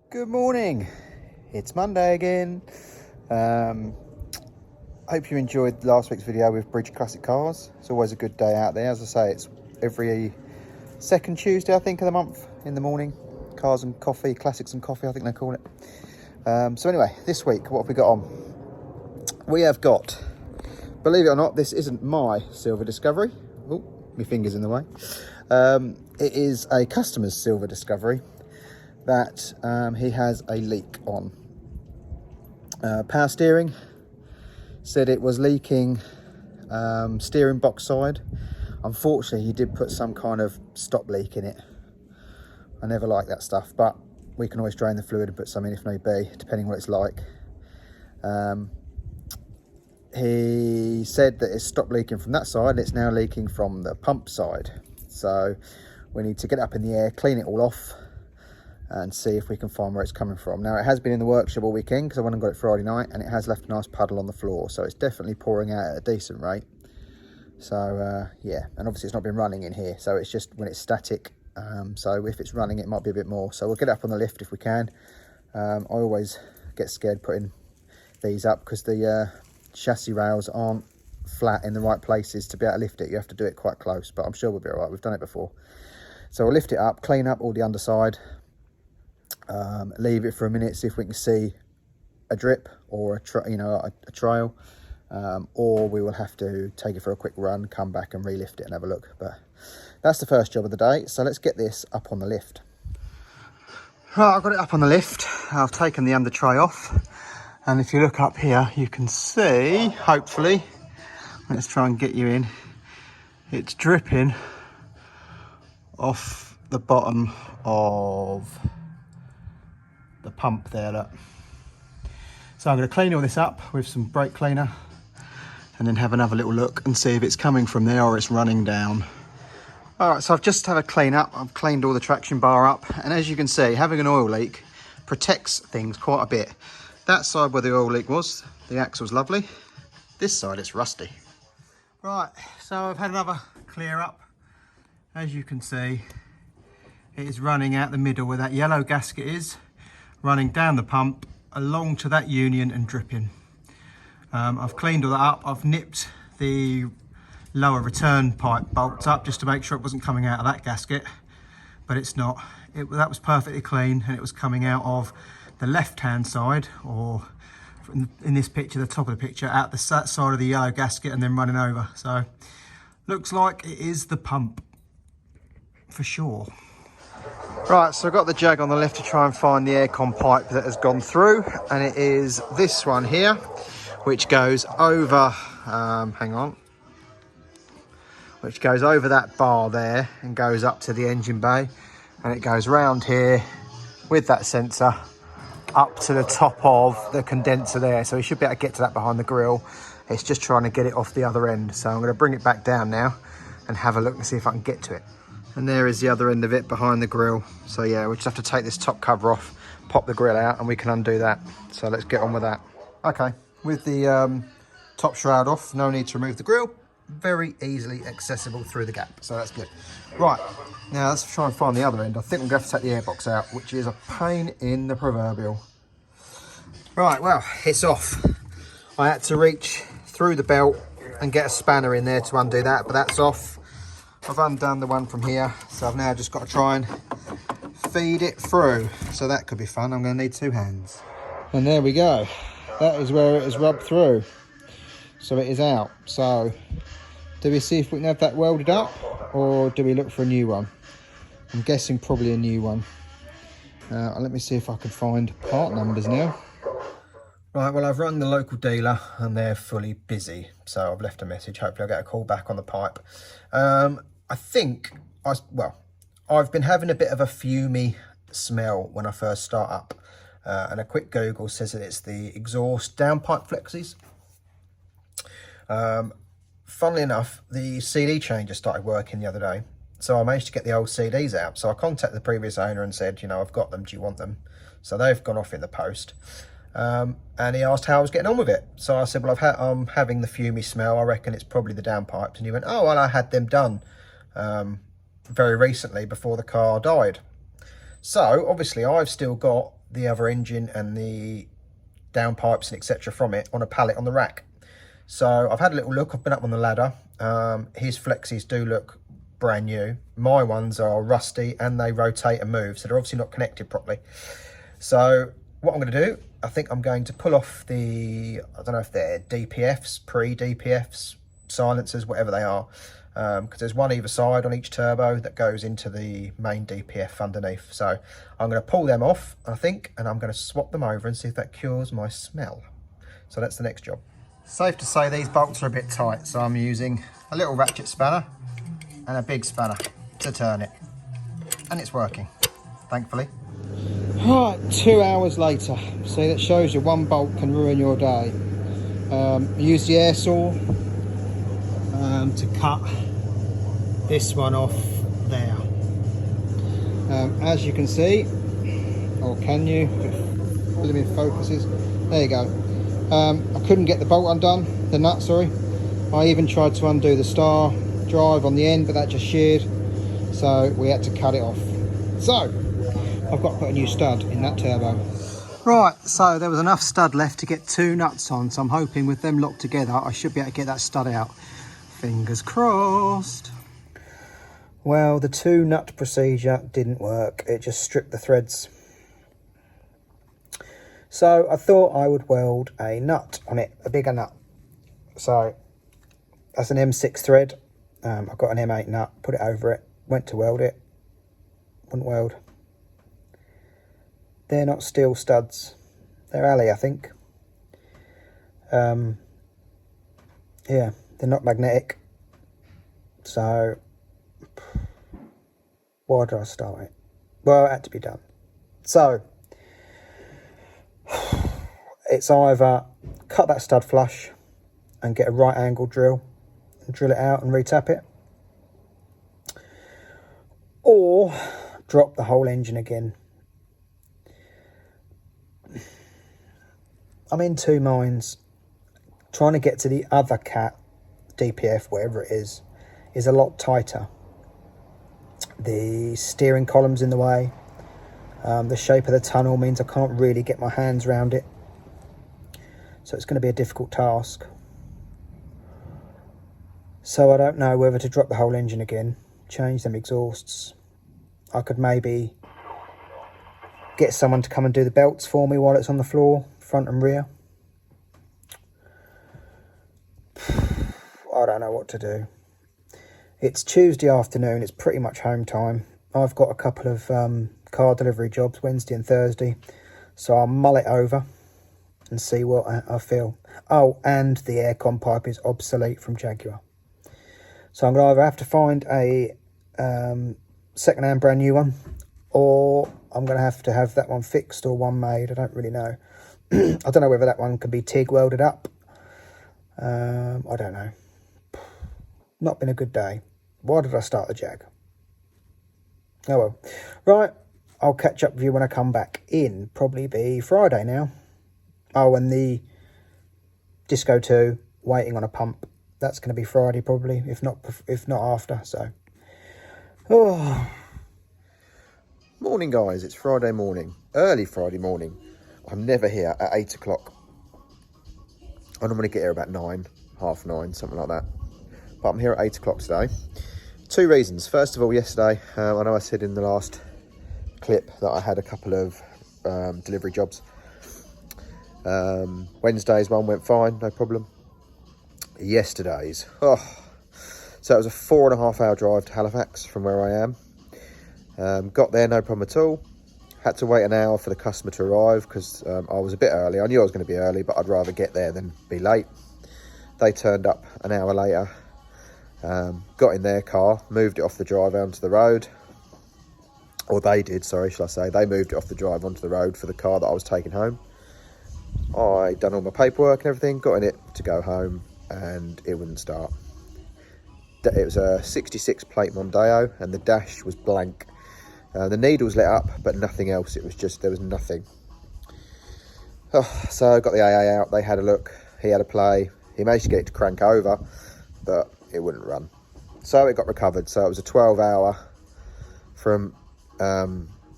Good morning, it's Monday again. Hope you enjoyed last week's video with Bridge Classic Cars. It's always a good day out there. As I say, it's every second Tuesday I think of the month in the morning. Cars and coffee, classics and coffee I think they call it. So anyway, this week what have we got on? We have got, believe it or not, this isn't my Silver Discovery. Oh, my finger's in the way. It is a customer's Silver Discovery that he has a leak on. Power steering, said it was leaking steering box side. Unfortunately, he did put some kind of stop leak in it. I never like that stuff, but we can always drain the fluid and put some in if need be, depending what it's like. He said that it's stopped leaking from that side and it's now leaking from the pump side. So we need to get it up in the air, clean it all off, and see if we can find where it's coming from. Now, it has been in the workshop all weekend because I went and got it Friday night, and it has left a nice puddle on the floor, so it's definitely pouring out at a decent rate. So yeah, and obviously it's not been running in here, so it's just when it's static. So if it's running, it might be a bit more. So we'll get it up on the lift if we can. I always get scared putting these up because the chassis rails aren't flat in the right places to be able to lift it. You have to do it quite close, but I'm sure we'll be all right. We've done it before. So we'll lift it up, clean up all the underside, leave it for a minute, see if we can see a drip or a trail, or we will have to take it for a quick run, come back and relift it and have a look. But that's the first job of the day, so let's get this up on the lift. Right, I've got it up on the lift. I've taken the under tray off, and if you look up here you can see, hopefully, let's try and get you in, it's dripping off the bottom of the pump there, look. So I'm going to clean all this up with some brake cleaner and then have another little look and see if it's coming from there or it's running down. All right, so I've just had a clean up. I've cleaned all the traction bar up, and as you can see, having an oil leak protects things quite a bit. That side where the oil leak was, the axle's lovely. This side, it's rusty. Right, so I've had another clear up. As you can see, it is running out the middle where that yellow gasket is, running down the pump along to that union and dripping. I've cleaned all that up. I've nipped the lower return pipe bolts up just to make sure it wasn't coming out of that gasket, but it's not. That was perfectly clean, and it was coming out of the left hand side, or in this picture, the top of the picture, out the side of the yellow gasket and then running over. So looks like it is the pump for sure. Right, so I've got the Jag on the left to try and find the aircon pipe that has gone through, and it is this one here, which goes over, which goes over that bar there and goes up to the engine bay, and it goes round here with that sensor up to the top of the condenser there. So we should be able to get to that behind the grille. It's just trying to get it off the other end. So I'm going to bring it back down now and have a look and see if I can get to it. And there is the other end of it behind the grille. So yeah, we just have to take this top cover off, pop the grille out, and we can undo that. So let's get on with that. Okay, with the top shroud off, no need to remove the grille. Very easily accessible through the gap, so that's good. Right, now let's try and find the other end. I think we're going to have to take the airbox out, which is a pain in the proverbial. Right, well, it's off. I had to reach through the belt and get a spanner in there to undo that, but that's off. I've undone the one from here, so I've now just got to try and feed it through. So that could be fun. I'm going to need two hands. And there we go. That is where it is rubbed through. So it is out. So do we see if we can have that welded up, or do we look for a new one? I'm guessing probably a new one. Let me see if I can find part numbers now. Right, well, I've rung the local dealer and they're fully busy, so I've left a message. Hopefully I'll get a call back on the pipe. I think, I've been having a bit of a fumey smell when I first start up, and a quick Google says that it's the exhaust downpipe flexis. Funnily enough, the CD changer started working the other day, so I managed to get the old CDs out. So I contacted the previous owner and said, you know, I've got them, do you want them? So they've gone off in the post. And he asked how I was getting on with it. So I said, well, I'm having the fumey smell. I reckon it's probably the downpipes. And he went, oh, well, I had them done very recently before the car died. So obviously I've still got the other engine and the downpipes and etc. from it on a pallet on the rack. So I've had a little look. I've been up on the ladder. His flexis do look brand new. My ones are rusty and they rotate and move, so they're obviously not connected properly. So what I'm going to do, I think I'm going to pull off the, I don't know if they're DPFs, pre-DPFs, silencers, whatever they are, because there's one either side on each turbo that goes into the main DPF underneath. So I'm going to pull them off, I think, and I'm going to swap them over and see if that cures my smell. So that's the next job. Safe to say these bolts are a bit tight, so I'm using a little ratchet spanner and a big spanner to turn it, and it's working, thankfully. Right, 2 hours later. See, that shows you one bolt can ruin your day. Use the air saw to cut this one off there. As you can see, or can you, put them in focuses, there you go. I couldn't get the bolt undone, the nut, sorry. I even tried to undo the star drive on the end, but that just sheared, so we had to cut it off. So I've got to put a new stud in that turbo. Right, so there was enough stud left to get 2 nuts on, so I'm hoping with them locked together I should be able to get that stud out. Fingers crossed. Well, the 2 nut procedure didn't work. It just stripped the threads. So I thought I would weld a nut on it, a bigger nut. So that's an M6 thread. I've got an M8 nut, put it over it, went to weld it, wouldn't weld. They're not steel studs, they're alley, I think. Yeah, they're not magnetic. So why did I start it? Well, it had to be done. So it's either cut that stud flush and get a right angle drill and drill it out and retap it, or drop the whole engine again. I'm in 2 minds. Trying to get to the other cat, DPF, whatever it is a lot tighter. The steering column's in the way. The shape of the tunnel means I can't really get my hands around it. So it's going to be a difficult task. So I don't know whether to drop the whole engine again, change them exhausts. I could maybe get someone to come and do the belts for me while it's on the floor, front and rear. I don't know what to do. It's Tuesday afternoon, it's pretty much home time. I've got a couple of car delivery jobs, Wednesday and Thursday, so I'll mull it over and see what I feel. Oh, and the aircon pipe is obsolete from Jaguar. So I'm going to either have to find a second-hand brand new one, or I'm going to have that one fixed or one made. I don't really know. I don't know whether that one can be TIG welded up. I don't know. Not been a good day. Why did I start the Jag? Oh well. Right, I'll catch up with you when I come back in. Probably be Friday now. Oh, and the Disco 2 waiting on a pump. That's going to be Friday probably, if not after. So, oh. Morning guys, it's Friday morning, early Friday morning. I'm never here at 8 o'clock. I normally get here about 9, half 9, something like that. But I'm here at 8 o'clock today. 2 reasons. First of all, yesterday, I know I said in the last clip that I had a couple of delivery jobs. Wednesday's one went fine, no problem. Yesterday's, so it was a 4.5 hour drive to Halifax from where I am. Got there, no problem at all. Had to wait an hour for the customer to arrive because I was a bit early. I knew I was going to be early, but I'd rather get there than be late. They turned up an hour later, got in their car, moved it off the drive onto the road. Or they did, sorry, shall I say. They moved it off the drive onto the road for the car that I was taking home. I done all my paperwork and everything, got in it to go home, and it wouldn't start. It was a 66 plate Mondeo, and the dash was blank. The needles lit up, but nothing else. It was just, there was nothing. So I got the AA out, they had a look, he had a play. He managed to get it to crank over, but it wouldn't run. So it got recovered. So it was a 12 hour from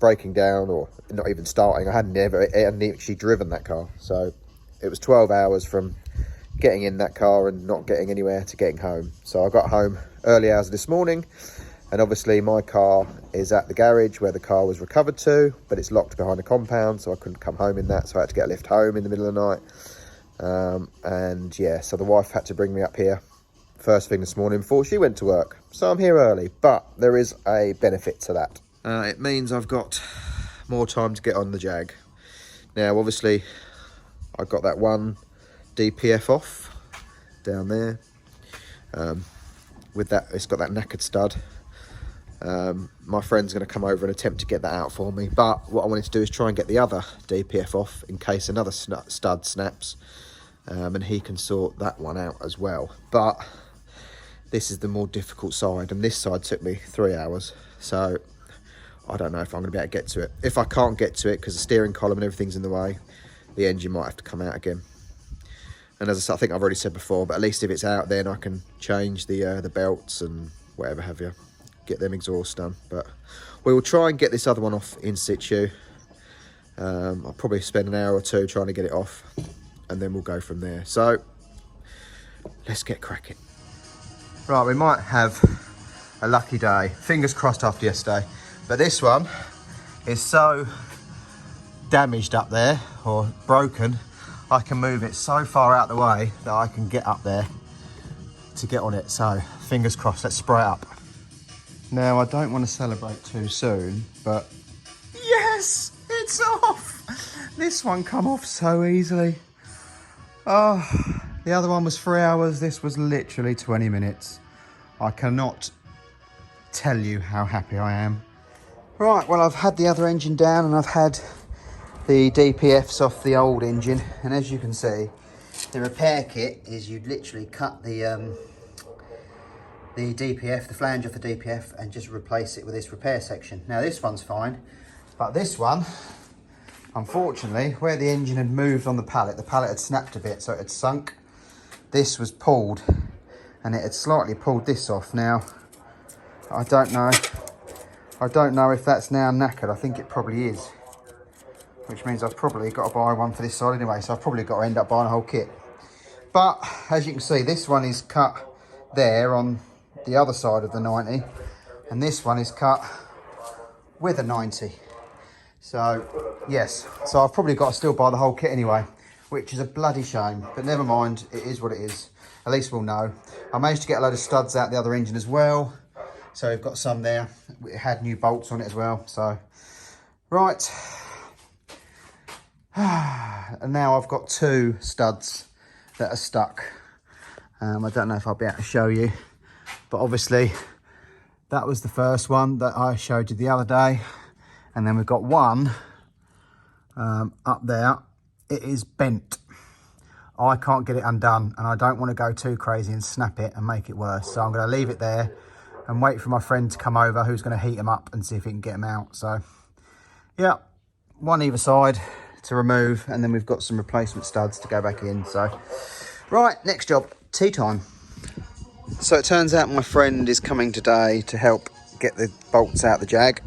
breaking down or not even starting. I hadn't actually driven that car. So it was 12 hours from getting in that car and not getting anywhere to getting home. So I got home early hours this morning, and obviously my car is at the garage where the car was recovered to, but it's locked behind a compound, so I couldn't come home in that, so I had to get a lift home in the middle of the night. And yeah, so the wife had to bring me up here first thing this morning before she went to work. So I'm here early, but there is a benefit to that. It means I've got more time to get on the Jag. Now obviously I got that one DPF off down there. With that, it's got that knackered stud. My friend's going to come over and attempt to get that out for me, but what I wanted to do is try and get the other DPF off in case another stud snaps, and he can sort that one out as well. But this is the more difficult side, and this side took me 3 hours, so I don't know if I'm going to be able to get to it. If I can't get to it because the steering column and everything's in the way, the engine might have to come out again. And as I said, I think I've already said before, but at least if it's out, then I can change the belts and whatever have you, get them exhausts done. But we will try and get this other one off in situ. I'll probably spend an hour or two trying to get it off, and then we'll go from there. So let's get cracking. Right, we might have a lucky day. Fingers crossed after yesterday. But this one is so damaged up there, or broken, I can move it so far out the way that I can get up there to get on it. So fingers crossed, let's spray it up. Now I don't want to celebrate too soon, but yes, it's off. This one come off so easily. Oh, the other one was 3 hours. This was literally 20 minutes. I cannot tell you how happy I am. Right, well, I've had the other engine down and I've had the DPFs off the old engine, and as you can see, the repair kit is you'd literally cut the DPF, the flange off the DPF, and just replace it with this repair section. Now this one's fine, but this one, unfortunately, where the engine had moved on the pallet had snapped a bit, so it had sunk. This was pulled, and it had slightly pulled this off. Now, I don't know if that's now knackered. I think it probably is, which means I've probably got to buy one for this side anyway, so I've probably got to end up buying a whole kit. But as you can see, this one is cut there on the other side of the 90, and this one is cut with a 90. So yes, so I've probably got to still buy the whole kit anyway, which is a bloody shame, but never mind, it is what it is. At least we'll know. I managed to get a load of studs out the other engine as well, so we've got some there. It had new bolts on it as well, so right. And now I've got 2 studs that are stuck. I don't know if I'll be able to show you, but obviously that was the first one that I showed you the other day, and then we've got one up there. It is bent. I can't get it undone, and I don't want to go too crazy and snap it and make it worse, so I'm going to leave it there and wait for my friend to come over, who's going to heat them up and see if he can get them out. So yeah, one either side to remove, and then we've got some replacement studs to go back in. So right, next job, tea time. So it turns out my friend is coming today to help get the bolts out the Jag,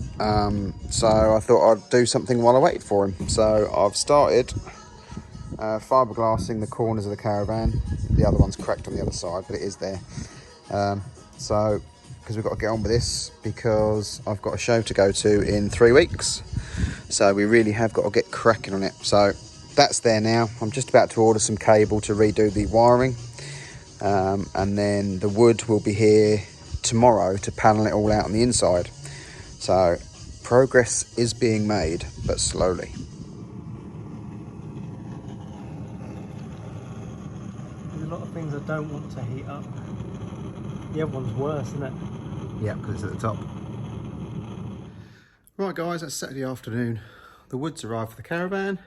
so I thought I'd do something while I waited for him. So I've started fiberglassing the corners of the Caravan. The other one's cracked on the other side, but it is there. So because we've got to get on with this, because I've got a show to go to in 3 weeks, so we really have got to get cracking on it. So that's there now. I'm just about to order some cable to redo the wiring, and then the wood will be here tomorrow to panel it all out on the inside. So progress is being made, but slowly. There's a lot of things I don't want to heat up. The other one's worse, isn't it? Yeah, because it's at the top. Right guys, that's Saturday afternoon. The wood's arrived for the Caravan,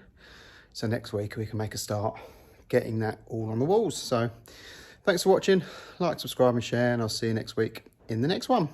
so next week we can make a start getting that all on the walls. So thanks for watching, like, subscribe and share, and I'll see you next week in the next one.